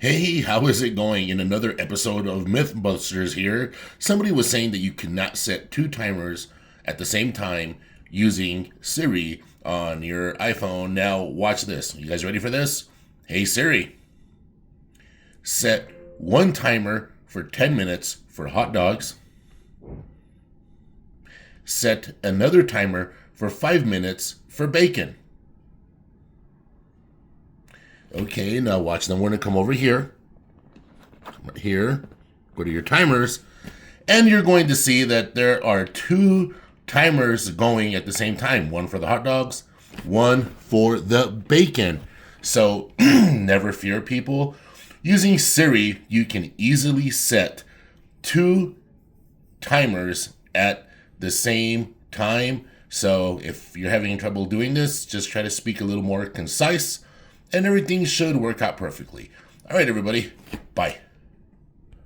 Hey, how is it going? In another episode of Mythbusters here, somebody was saying that you cannot set two timers at the same time using Siri on your iPhone. Now, watch this. You guys ready for this? Hey, Siri, set one timer for 10 minutes for hot dogs. Set another timer for 5 minutes for bacon. Okay, now watch. Then we're going to come over here. Right here. Go to your timers. And you're going to see that there are two timers going at the same time. One for the hot dogs, one for the bacon. So never fear, people. Using Siri, you can easily set two timers at the same time. So if you're having trouble doing this, just try to speak a little more concise and everything should work out perfectly. All right, everybody. Bye.